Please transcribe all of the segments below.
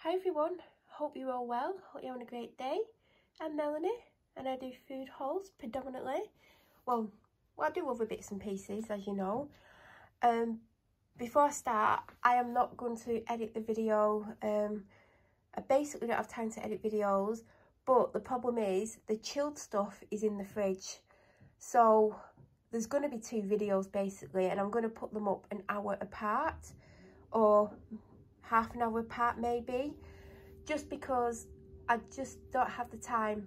Hi everyone, hope you're all well, hope you're having a great day. I'm Melanie and I do food hauls predominantly. Well, I do other bits and pieces, as you know. Before I start, I am not going to edit the video. I basically don't have time to edit videos, but the problem is the chilled stuff is in the fridge. So there's going to be 2 videos basically, and I'm going to put them up an hour apart or half an hour apart maybe, just because I just don't have the time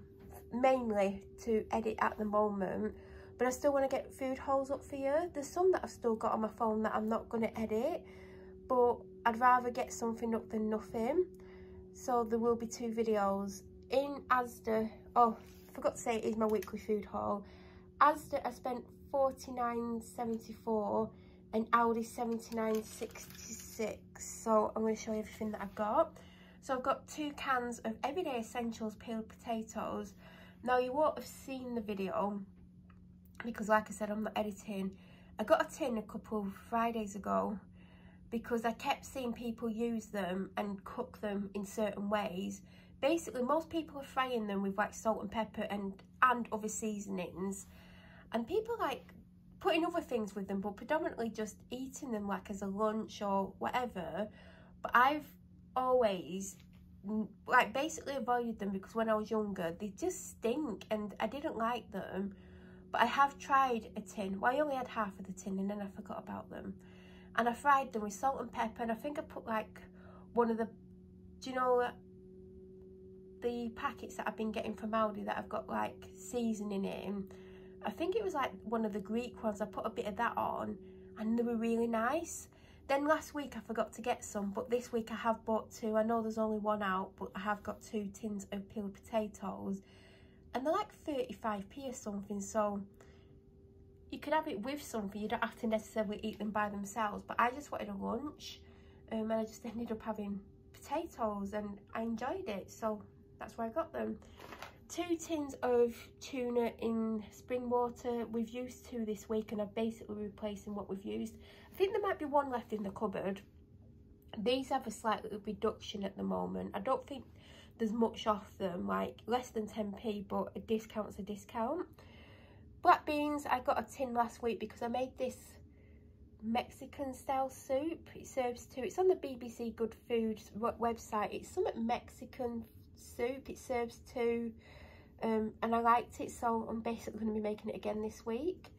mainly to edit at the moment. But I still want to get food hauls up for you. There's some that I've still got on my phone that I'm not going to edit, but I'd rather get something up than nothing. So there will be 2 videos. In Asda, oh, I forgot to say it is my weekly food haul. Asda, I spent £49.74 and Aldi £79.66. So I'm going to show you everything that I've got. So I've got 2 cans of Everyday Essentials peeled potatoes. Now you won't have seen the video because, like I said, I'm not editing. I got a tin a couple of Fridays ago because I kept seeing people use them and cook them in certain ways. Basically, most people are frying them with like salt and pepper and other seasonings, and people like putting other things with them, but predominantly just eating them like as a lunch or whatever. But I've always like basically avoided them because when I was younger they just stink and I didn't like them. But I have tried a tin. Well, I only had half of the tin and then I forgot about them, and I fried them with salt and pepper, and I think I put like one of the, do you know the packets that I've been getting from Aldi that I've got like seasoning in? I think it was like one of the Greek ones. I put a bit of that on and they were really nice. Then last week I forgot to get some, but this week I have bought 2. I know there's only 1 out, but I have got 2 tins of peeled potatoes and they're like 35p or something. So you could have it with something, you don't have to necessarily eat them by themselves. But I just wanted a lunch and I just ended up having potatoes and I enjoyed it, so that's why I got them. 2 tins of tuna in spring water. We've used 2 this week and I'm basically replacing what we've used. I think there might be 1 left in the cupboard. These have a slight little reduction at the moment. I don't think there's much off them, like less than 10p, but a discount's a discount. Black beans, I got a tin last week because I made this Mexican style soup. It serves 2, it's on the BBC Good Food website. It's something Mexican soup, it serves 2. And I liked it, so I'm basically going to be making it again this week.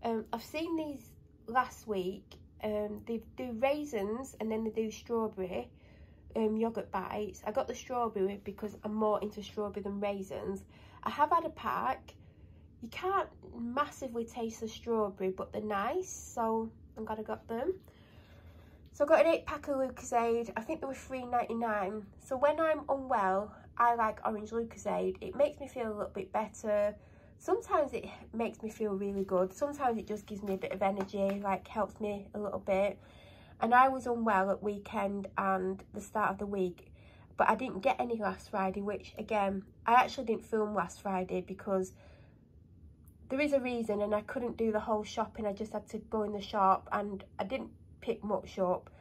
I've seen these last week. They do raisins and then they do strawberry yogurt bites. I got the strawberry because I'm more into strawberry than raisins. I have had a pack. You can't massively taste the strawberry, but they're nice, so I'm glad I got them. So I got an 8-pack of Lucozade. I think they were £3.99. So when I'm unwell, I like orange Lucozade. It makes me feel a little bit better. Sometimes it makes me feel really good. Sometimes it just gives me a bit of energy, like helps me a little bit. And I was unwell at weekend and the start of the week, but I didn't get any last Friday, which again, I actually didn't film last Friday because there is a reason, and I couldn't do the whole shopping. I just had to go in the shop and I didn't pick much up.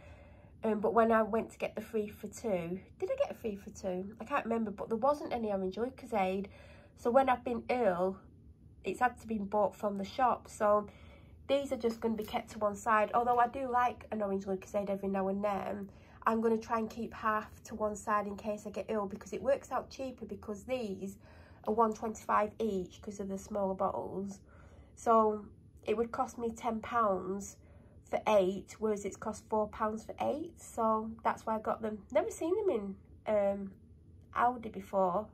But when I went to get the 3 for 2, did I get a 3 for 2? I can't remember, but there wasn't any orange Lucozade. So when I've been ill, it's had to be bought from the shop. So these are just going to be kept to one side. Although I do like an orange Lucozade every now and then, I'm going to try and keep half to one side in case I get ill, because it works out cheaper, because these are £1.25 each because of the smaller bottles. So it would cost me £10 for 8, whereas it's cost £4 for 8. So that's why I got them. Never seen them in Aldi before.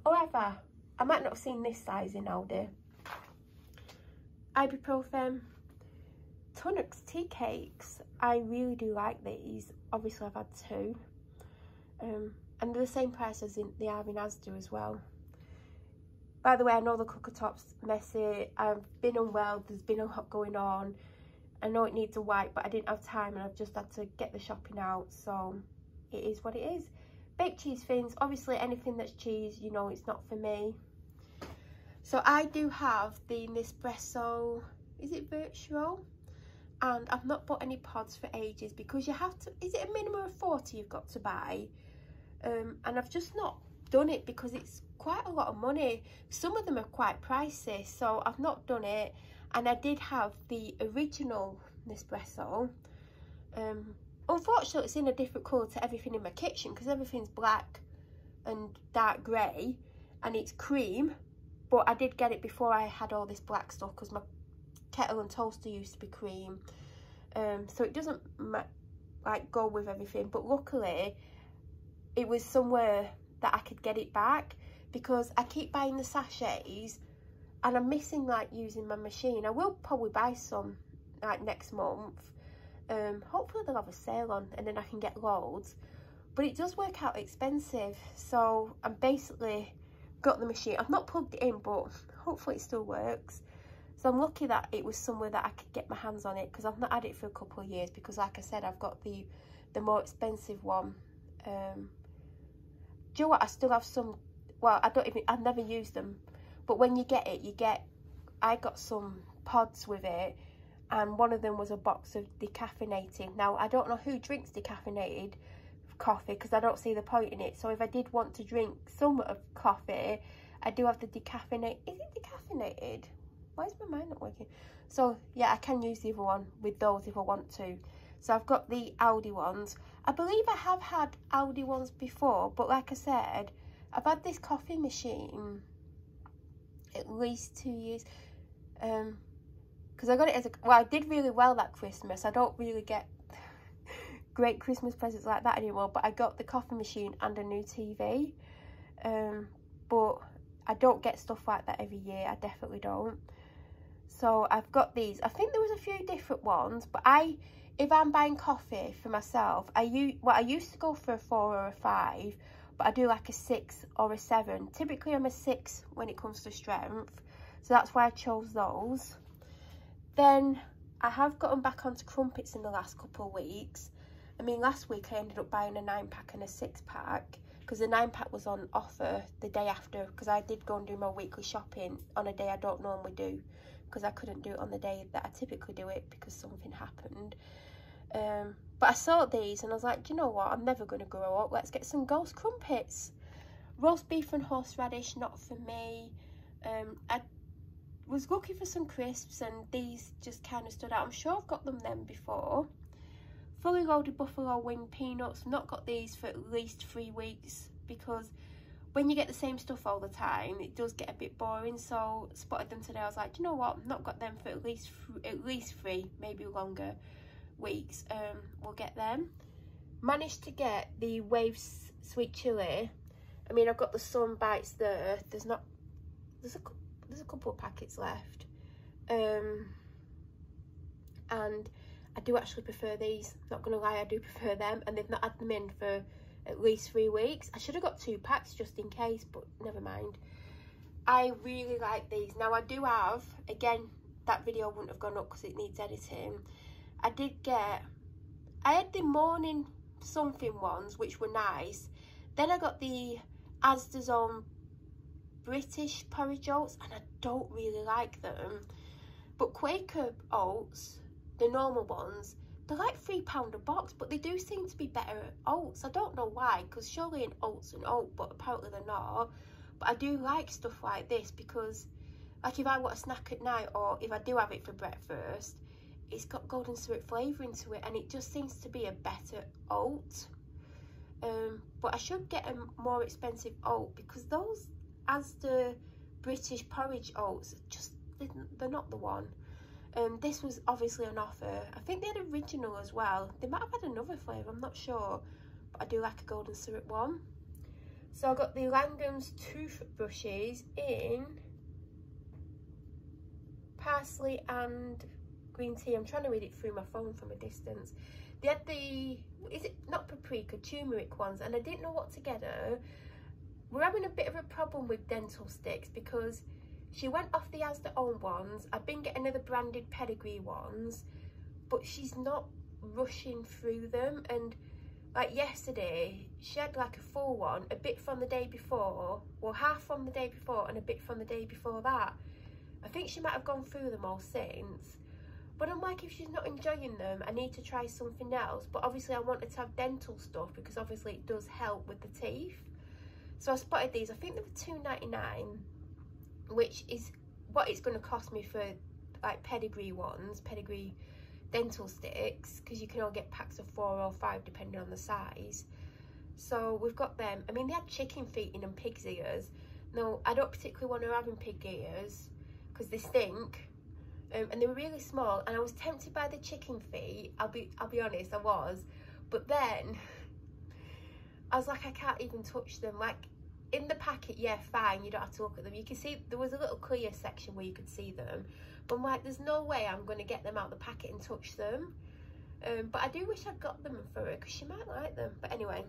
However, I might not have seen this size in Aldi. Ibuprofen, Tunnocks tea cakes. I really do like these. Obviously I've had 2. And they're the same price as they are in Asda as well. By the way, I know the cooker top's messy. I've been unwell, there's been a lot going on. I know it needs a wipe, but I didn't have time and I've just had to get the shopping out, so it is what it is. Baked cheese thins, obviously anything that's cheese, you know, it's not for me. So I do have the Nespresso, is it Virtual? And I've not bought any pods for ages because you have to, is it a minimum of 40 you've got to buy? and I've just not done it because it's quite a lot of money. Some of them are quite pricey, so I've not done it. And I did have the original Nespresso. Unfortunately, it's in a different colour to everything in my kitchen because everything's black and dark grey, and it's cream. But I did get it before I had all this black stuff because my kettle and toaster used to be cream. So it doesn't like go with everything. But luckily, it was somewhere that I could get it back because I keep buying the sachets and I'm missing like using my machine. I will probably buy some like next month. Hopefully they'll have a sale on and then I can get loads. But it does work out expensive. So I'm basically got the machine. I've not plugged it in, but hopefully it still works. So I'm lucky that it was somewhere that I could get my hands on it because I've not had it for a couple of years because like I said, I've got the more expensive one. Do you know what? I still have some, well, I've never used them. But when you get it, I got some pods with it. And one of them was a box of decaffeinated. Now, I don't know who drinks decaffeinated coffee because I don't see the point in it. So if I did want to drink some of coffee, I do have the decaffeinated. Is it decaffeinated? Why is my mind not working? So, yeah, I can use the other one with those if I want to. So I've got the Aldi ones. I believe I have had Aldi ones before. But like I said, I've had this coffee machine at least 2 years. Because I got it as a, well, I did really well that Christmas. I don't really get great Christmas presents like that anymore, but I got the coffee machine and a new TV. But I don't get stuff like that every year. I definitely don't. So I've got these. I think there was a few different ones, but if I'm buying coffee for myself, I used to go for a 4 or a 5, but I do like a 6 or a 7. Typically I'm a 6 when it comes to strength, so that's why I chose those. Then I have gotten back onto crumpets in the last couple of weeks. I mean, last week I ended up buying a 9-pack and a 6-pack because the 9-pack was on offer the day after, because I did go and do my weekly shopping on a day I don't normally do because I couldn't do it on the day that I typically do it because something happened. But I saw these and I was like, do you know what, I'm never going to grow up. Let's get some ghost crumpets. Roast beef and horseradish, not for me. I was looking for some crisps and these just kind of stood out. I'm sure I've got them then before. Fully loaded buffalo wing peanuts. I've not got these for at least 3 weeks because when you get the same stuff all the time, it does get a bit boring. So I spotted them today. I was like, do you know what, I've not got them for at least 3, maybe longer weeks. We'll get them. Managed to get the Waves sweet chili. I mean, I've got the Sun Bites there. There's a couple of packets left, and I do actually prefer these, not gonna lie, I do prefer them, and they've not had them in for at least 3 weeks. I should have got 2 packs just in case, but never mind. I really like these. Now I do have, again, that video wouldn't have gone up because it needs editing. I had the morning something ones which were nice. Then I got the Asda's own British porridge oats and I don't really like them. But Quaker oats, the normal ones, they're like £3 a box, but they do seem to be better oats. I don't know why, because surely an oat's an oat, but apparently they're not. But I do like stuff like this because, like, if I want a snack at night or if I do have it for breakfast, it's got golden syrup flavouring to it and it just seems to be a better oat. But I should get a more expensive oat because those Asda British porridge oats, just, they're not the one. This was obviously on offer. I think they had original as well. They might have had another flavour, I'm not sure. But I do like a golden syrup one. So I got the Langham's toothbrushes in parsley and green tea. I'm trying to read it through my phone from a distance. They had the, is it not paprika, turmeric ones, and I didn't know what to get her. We're having a bit of a problem with dental sticks because she went off the Asda own ones. I've been getting other branded pedigree ones, but she's not rushing through them. And like yesterday, she had like a full one, a bit from the day before, well, half from the day before and a bit from the day before that. I think she might have gone through them all since. But I'm like, if she's not enjoying them, I need to try something else. But obviously I wanted to have dental stuff because obviously it does help with the teeth. So I spotted these. I think they were £2.99, which is what it's going to cost me for like pedigree ones, pedigree dental sticks, because you can all get packs of 4 or 5 depending on the size. So we've got them. I mean, they had chicken feet in and pig's ears. No, I don't particularly want to have in pig ears because they stink. And they were really small, and I was tempted by the chicken feet. I'll be honest, I was. But then I was like, I can't even touch them. Like in the packet, yeah, fine, you don't have to look at them. You can see there was a little clear section where you could see them. But I'm like, there's no way I'm going to get them out the packet and touch them. But I do wish I'd got them for her because she might like them. But anyway,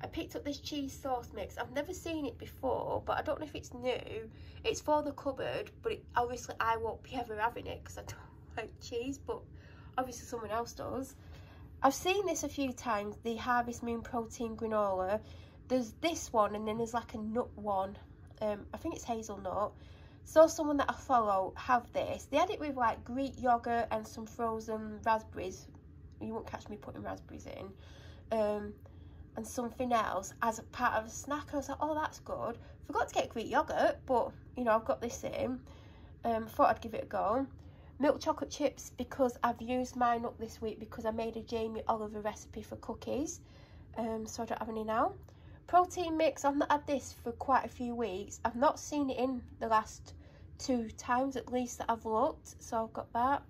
I picked up this cheese sauce mix. I've never seen it before, but I don't know if it's new. It's for the cupboard, but obviously I won't be ever having it because I don't like cheese, but obviously someone else does. I've seen this a few times, the Harvest Moon Protein Granola. There's this one, and then there's like a nut one. I think it's hazelnut. Saw someone that I follow have this. They had it with like Greek yogurt and some frozen raspberries. You won't catch me putting raspberries in. And something else as a part of a snack. I was like, oh, that's good. Forgot to get Greek yogurt, but you know, I've got this in. Thought I'd give it a go. Milk chocolate chips, because I've used mine up this week because I made a Jamie Oliver recipe for cookies. So I don't have any now. Protein mix, I've not had this for quite a few weeks. I've not seen it in the last 2 times at least that I've looked, so I've got that.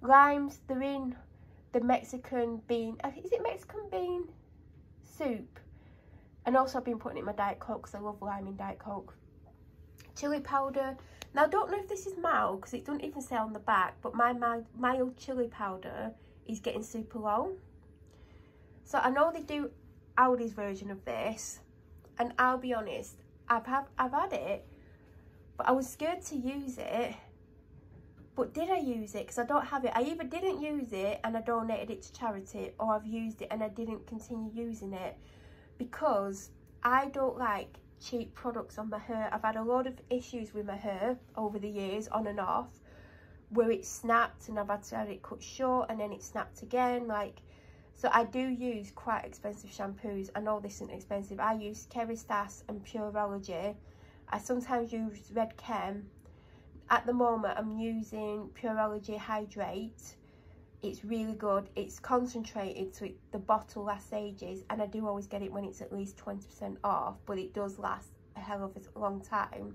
Limes, they're in the Mexican bean, is it Mexican bean soup? And also I've been putting it in my Diet Coke because I love lime in Diet Coke. Chili powder, now I don't know if this is mild because it doesn't even say on the back, but my mild chili powder is getting super low. So I know they do Aldi's version of this, and I'll be honest, I've had it, but I was scared to use it. But did I use it? Because I don't have it. I either didn't use it and I donated it to charity, or I've used it and I didn't continue using it, because I don't like cheap products on my hair. I've had a lot of issues with my hair over the years, on and off, where it snapped and I've had to have it cut short and then it snapped again. Like, so I do use quite expensive shampoos. I know this isn't expensive. I use Keristas and Pureology. I sometimes use Red Chem. At the moment, I'm using Pureology Hydrate. It's really good. It's concentrated, so the bottle lasts ages, and I do always get it when it's at least 20% off, but it does last a hell of a long time.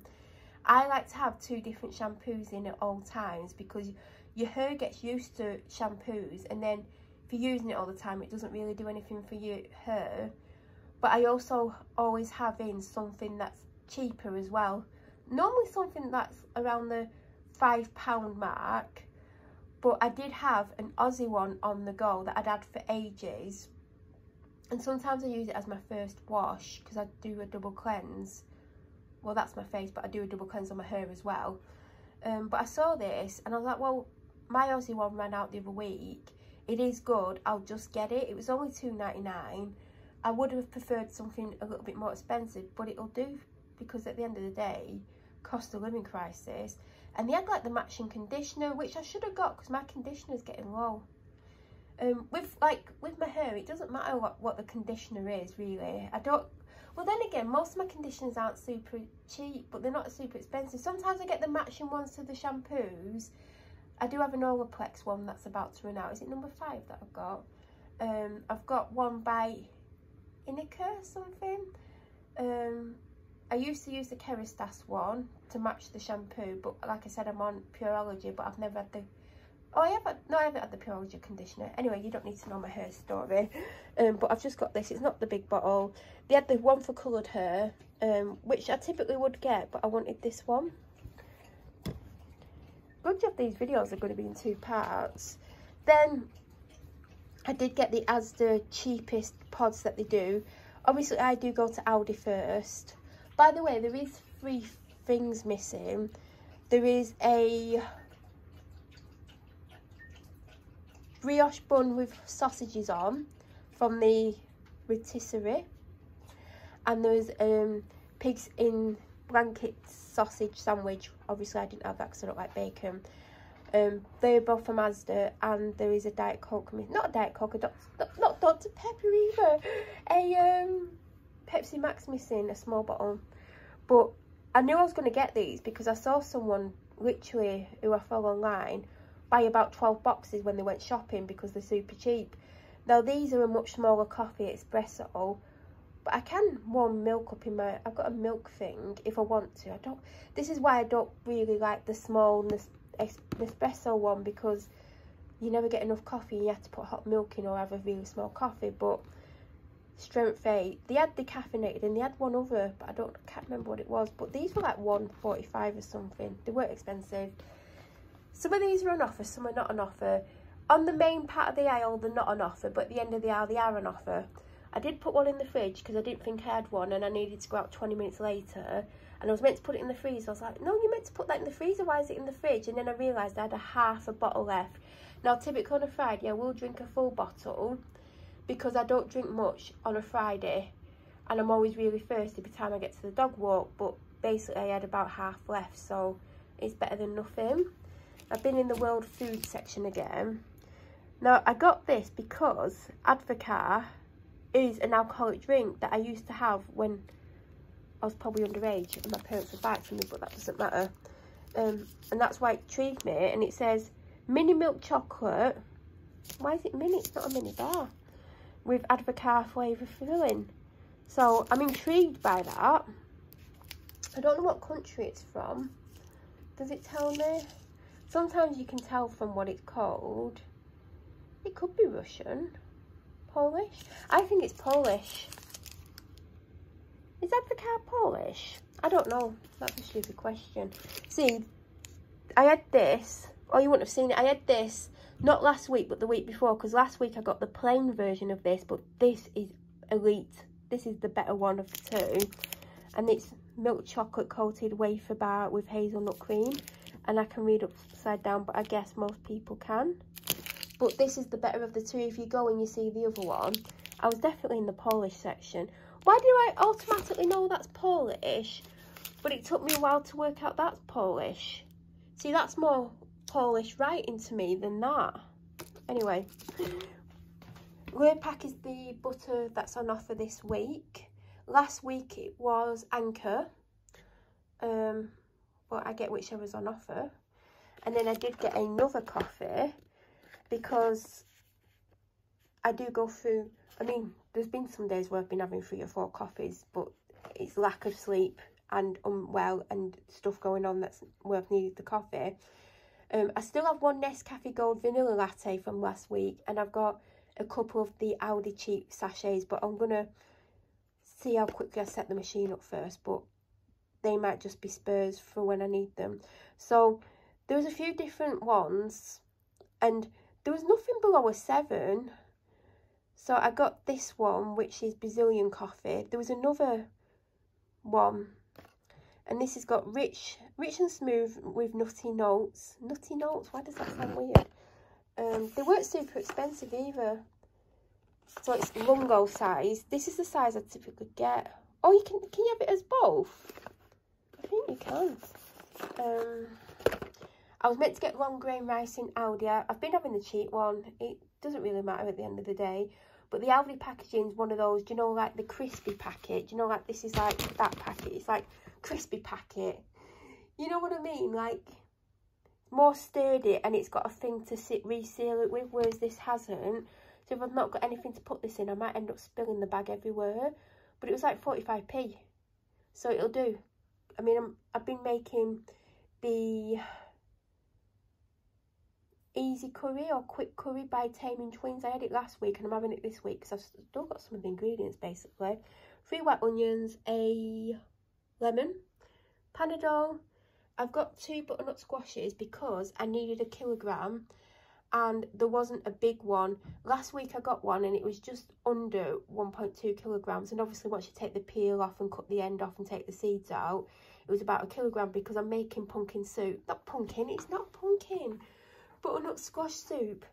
I like to have 2 different shampoos in at all times because your hair gets used to shampoos, and then if you're using it all the time, it doesn't really do anything for your hair. But I also always have in something that's cheaper as well. Normally something that's around the £5 mark, but I did have an Aussie one on the go that I'd had for ages, and sometimes I use it as my first wash because I do a double cleanse. Well, that's my face, but I do a double cleanse on my hair as well. But I saw this and I was like, well, my Aussie one ran out the other week. It is good, I'll just get it. It was only £2.99. I would have preferred something a little bit more expensive, but it'll do, because at the end of the day, cost of living crisis. And they had like the matching conditioner, which I should have got because my conditioner's getting low. With my hair, it doesn't matter what the conditioner is, really. Well, then again, most of my conditioners aren't super cheap, but they're not super expensive. Sometimes I get the matching ones to the shampoos. I do have an Olaplex one that's about to run out. Is it number 5 that I've got? I've got one by Inica or something. I used to use the Keristas one to match the shampoo, but like I said, I'm on Pureology, but I've never had the... Oh, I haven't had the Pureology conditioner. Anyway, you don't need to know my hair story. But I've just got this. It's not the big bottle. They had the one for coloured hair, which I typically would get, but I wanted this one. Good job, these videos are going to be in 2 parts. Then I did get the Asda cheapest pods that they do. Obviously, I do go to Aldi first. By the way, there is 3 things missing. There is a brioche bun with sausages on from the rotisserie, and there's pigs in blankets sausage sandwich. Obviously I didn't have that because I don't like bacon. They're both from Asda, and there is a Diet Coke, not a Diet Coke, not Dr Pepper either, a Pepsi Max missing, a small bottle. But I knew I was going to get these because I saw someone, literally, who I follow online, buy about 12 boxes when they went shopping because they're super cheap. Now these are a much smaller coffee espresso, but I can warm milk up in my, I've got a milk thing if I want to. This is why I don't really like the small espresso one, because you never get enough coffee and you have to put hot milk in or have a really small coffee. But Strength 8, they had decaffeinated and they had one other, but I can't remember what it was, but these were like $1.45 or something. They weren't expensive. Some of these are on offer, some are not on offer. On the main part of the aisle they're not on offer, but at the end of the aisle they are on offer. I did put one in the fridge because I didn't think I had one and I needed to go out 20 minutes later, and I was meant to put it in the freezer. I was like, no, you're meant to put that in the freezer, why is it in the fridge? And then I realised I had half a bottle left. Now typically on a Friday I will drink a full bottle because I don't drink much on a Friday and I'm always really thirsty by the time I get to the dog walk, but basically I had about half left, so it's better than nothing. I've been in the world food section again. Now I got this because Advocaat is an alcoholic drink that I used to have when I was probably underage and my parents would buy it for me, but that doesn't matter. And that's why it intrigued me, and it says mini milk chocolate. Why is it mini? It's not a mini bar. With Advocaat flavour filling. So I'm intrigued by that. I don't know what country it's from. Does it tell me? Sometimes you can tell from what it's called. It could be Russian. Polish? I think it's Polish. Is Advocaat Polish? I don't know. That's a stupid question. See, I had this. Oh, you wouldn't have seen it. I had this. Not last week, but the week before, because last week I got the plain version of this, but this is elite. This is the better one of the two. And it's milk chocolate coated wafer bar with hazelnut cream. And I can read upside down, but I guess most people can. But this is the better of the two. If you go and you see the other one, I was definitely in the Polish section. Why do I automatically know that's Polish? But it took me a while to work out that's Polish. See, that's more Polish writing to me than that. Anyway, Lurpak is the butter that's on offer this week. Last week it was Anchor, but I get whichever's on offer. And then I did get another coffee because I do go through, I mean, there's been some days where I've been having 3 or 4 coffees, but it's lack of sleep and unwell and stuff going on that's where I've needed the coffee. I still have one Nescafe Gold Vanilla Latte from last week, and I've got a couple of the Aldi cheap sachets, but I'm going to see how quickly I set the machine up first, but they might just be spares for when I need them. So there was a few different ones, and there was nothing below a 7. So I got this one, which is Brazilian coffee. There was another one, and this has got rich and smooth with nutty notes. Nutty notes? Why does that sound weird? They weren't super expensive either. So it's lungo size. This is the size I typically get. Oh, can you have it as both? I think you can. I was meant to get long grain rice in Aldi. I've been having the cheap one. It doesn't really matter at the end of the day. But the Aldi packaging is one of those, do you know, like the crispy packet? Do you know, like this is like that packet. It's like crispy packet. You know what I mean? Like more sturdy, and it's got a thing to reseal it with, whereas this hasn't. So if I've not got anything to put this in, I might end up spilling the bag everywhere. But it was like 45p. So it'll do. I mean, I've been making the easy curry or quick curry by Taming Twins. I had it last week and I'm having it this week because I've still got some of the ingredients basically. 3 white onions, a lemon, Panadol. I've got 2 butternut squashes because I needed 1 kilogram and there wasn't a big one. Last week I got one and it was just under 1.2 kilograms, and obviously once you take the peel off and cut the end off and take the seeds out, it was about 1 kilogram because I'm making pumpkin soup. Not pumpkin, it's not pumpkin. Butternut squash soup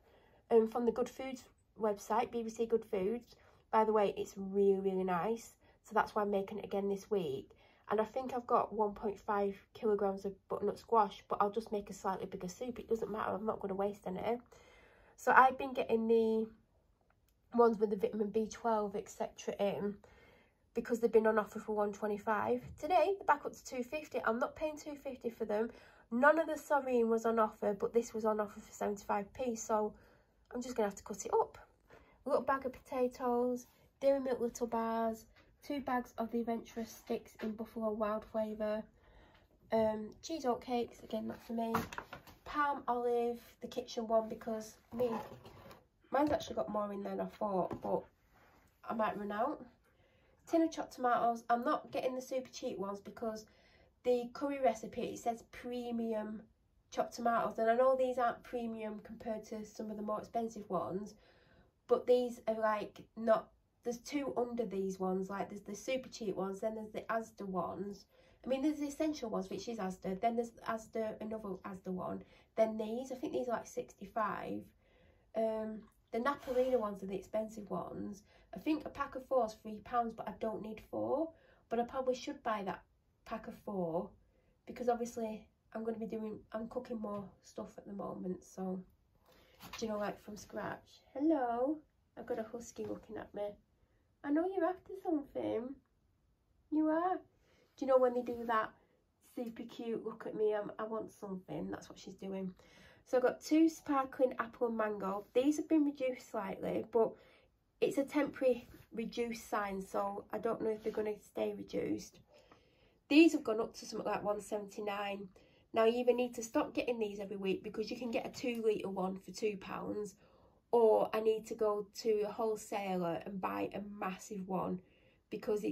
from the Good Foods website, BBC Good Foods. By the way, it's really, really nice. So that's why I'm making it again this week. and I think I've got 1.5 kilograms of butternut squash, but I'll just make a slightly bigger soup. It doesn't matter, I'm not going to waste any. So I've been getting the ones with the vitamin B12 etc in, because they've been on offer for £1.25. Today they're back up to £2.50. I'm not paying £2.50 for them. None of the Soreen was on offer, but this was on offer for 75p, so I'm just gonna have to cut it up. A little bag of potatoes, Dairy Milk Little Bars, 2 bags of the Adventurous Sticks in Buffalo Wild flavour, cheese oat cakes, again not for me, palm olive, the kitchen one, because mine's actually got more in than I thought, but I might run out. Tin of chopped tomatoes. I'm not getting the super cheap ones because the curry recipe, it says premium chopped tomatoes, and I know these aren't premium compared to some of the more expensive ones, but these are like not, there's 2 under these ones, like there's the super cheap ones, then there's the Asda ones. I mean, there's the essential ones, which is Asda, then there's Asda, another Asda one, then these, I think these are like 65. The Napolina ones are the expensive ones. I think a pack of 4 is £3, but I don't need 4. But I probably should buy that pack of 4 because obviously I'm cooking more stuff at the moment. So, do you know, like from scratch. Hello, I've got a husky looking at me. I know you're after something. You are. Do you know when they do that super cute look at me, I want something? That's what she's doing. So I've got 2 sparkling apple and mango. These have been reduced slightly, but it's a temporary reduced sign, so I don't know if they're going to stay reduced. These have gone up to something like £1.79. Now you either need to stop getting these every week because you can get a 2 litre one for £2, or I need to go to a wholesaler and buy a massive one because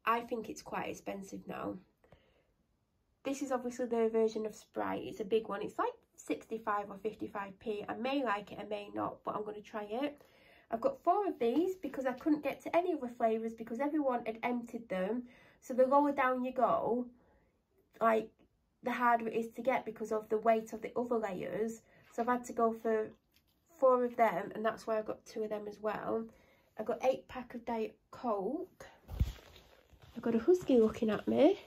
I think it's quite expensive now. This is obviously the version of Sprite. It's a big one. It's like 65 or 55p. I may like it, I may not, but I'm going to try it. I've got 4 of these because I couldn't get to any other flavours because everyone had emptied them. So the lower down you go, like, the harder it is to get because of the weight of the other layers. So I've had to go for 4 of them, and that's why I've got 2 of them as well. I've got 8 pack of Diet Coke. I've got a husky looking at me.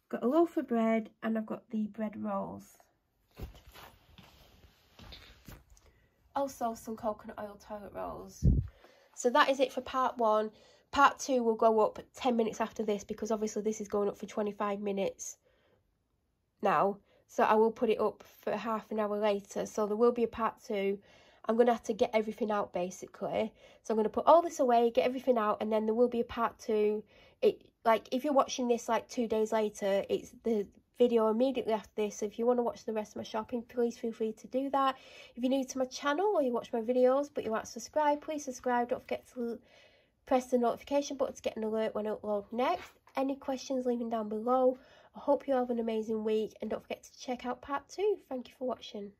Got a loaf of bread, and I've got the bread rolls. Also some coconut oil toilet rolls. So that is it for part 1. Part 2 will go up 10 minutes after this because obviously this is going up for 25 minutes now. So I will put it up for half an hour later. So there will be a part 2. I'm going to have to get everything out basically. So I'm going to put all this away, get everything out, and then there will be a part 2. Like, if you're watching this like 2 days later, it's the video immediately after this. So if you want to watch the rest of my shopping, please feel free to do that. If you're new to my channel or you watch my videos but you want to subscribe, please subscribe. Don't forget to press the notification button to get an alert when I upload next. Any questions, leave them down below. I hope you have an amazing week, and don't forget to check out part 2. Thank you for watching.